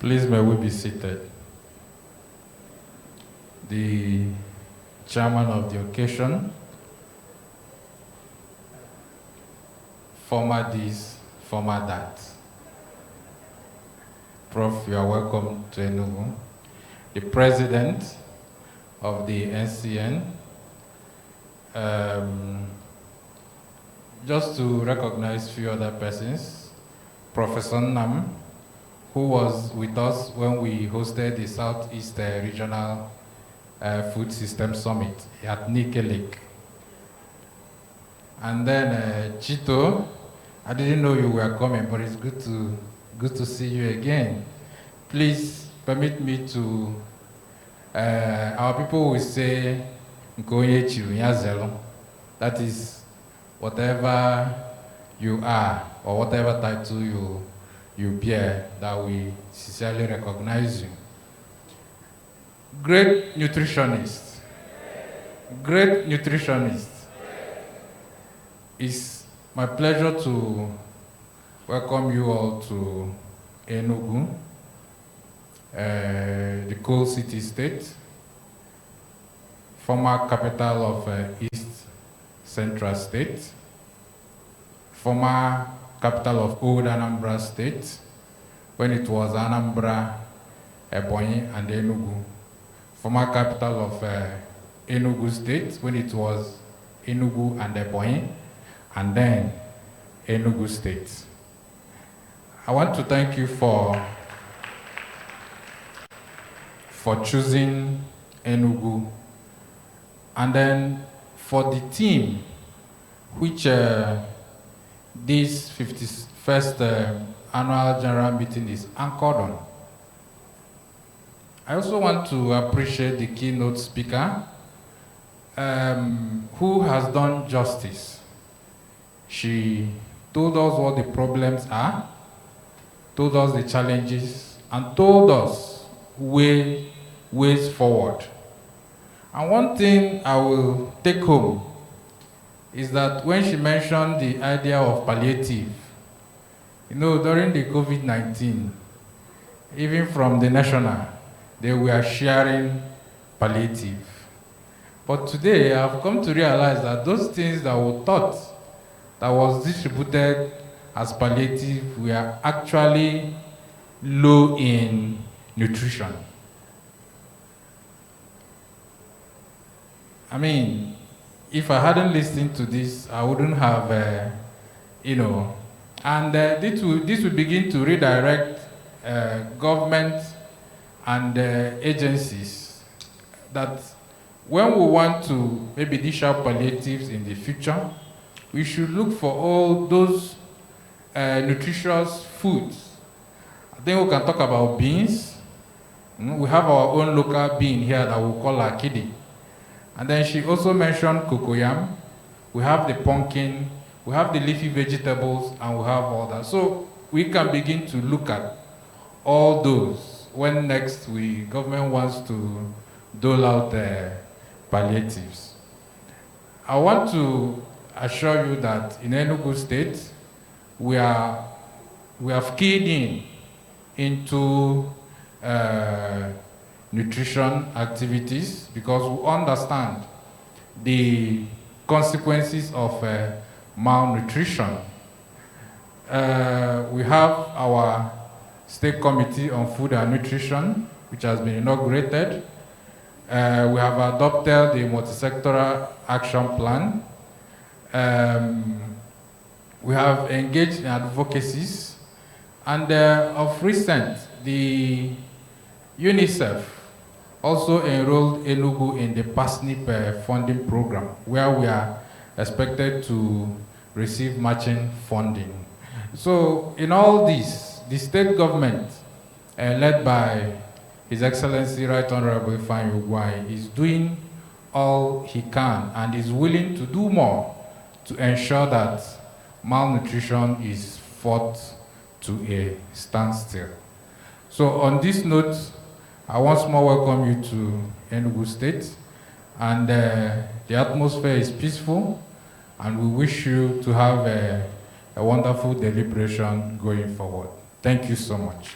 Please may we be seated. The chairman of the occasion, former this, former that. Prof, you are welcome to Enugu. The president of the NCN, just to recognize a few other persons, Professor Nam, who was with us when we hosted the Southeast Regional Food System Summit at Nike Lake. And then Chito, I didn't know you were coming, but it's good to see you again. Please permit me to, our people will say, that is whatever you are or whatever title you bear, that we sincerely recognize you. Great nutritionist. Great nutritionist. It's my pleasure to welcome you all to Enugu, the coal city state, former capital of East Central State, former capital of Old Anambra State, when it was Anambra, Ebonyi, and Enugu. Former capital of Enugu State, when it was Enugu and Ebonyi, and then Enugu State. I want to thank you for choosing Enugu, and then for the team which this 51st annual general meeting is anchored on. I also want to appreciate the keynote speaker who has done justice. She told us what the problems are, told us the challenges, and told us ways forward. And one thing I will take home is that when she mentioned the idea of palliative, you know, during the COVID-19, even from the national, they were sharing palliative. But today, I've come to realize that those things that were taught, that was distributed as palliative, were actually low in nutrition. I mean, if I hadn't listened to this, I wouldn't have, you know, and this will begin to redirect government and agencies that when we want to maybe dish out palliatives in the future, we should look for all those nutritious foods. I think we can talk about beans. We have our own local bean here that we call akidi. And then she also mentioned cocoyam. We have the pumpkin, we have the leafy vegetables, and we have all that. So we can begin to look at all those when next government wants to dole out palliatives. I want to assure you that in Enugu State, we have keyed into nutrition activities because we understand the consequences of malnutrition. We have our State Committee on Food and Nutrition, which has been inaugurated. We have adopted the multi-sectoral action plan. We have engaged in advocacies. And of recent, the UNICEF also enrolled Enugu in the PASNIP funding program, where we are expected to receive matching funding. So in all this, the state government, led by His Excellency Right Honorable Ugwunta, is doing all he can and is willing to do more to ensure that malnutrition is fought to a standstill. So on this note, I once more welcome you to Enugu State, and the atmosphere is peaceful, and we wish you to have a wonderful deliberation going forward. Thank you so much.